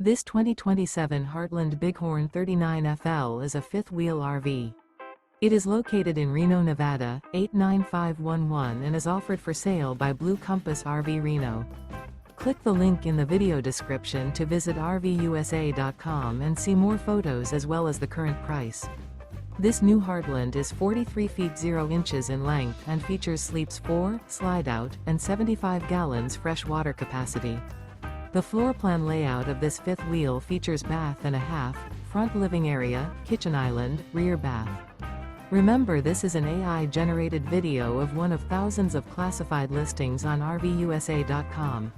This 2027 Heartland Bighorn 39FL is a fifth-wheel RV. It is located in Reno, Nevada, 89511 and is offered for sale by Blue Compass RV Reno. Click the link in the video description to visit RVUSA.com and see more photos as well as the current price. This new Heartland is 43 feet 0 inches in length and features sleeps 4, slide-out, and 75 gallons fresh water capacity. The floor plan layout of this fifth wheel features bath and a half, front living area, kitchen island, rear bath. Remember, this is an AI-generated video of one of thousands of classified listings on RVUSA.com.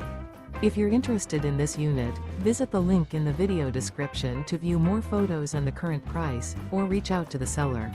If you're interested in this unit, visit the link in the video description to view more photos and the current price, or reach out to the seller.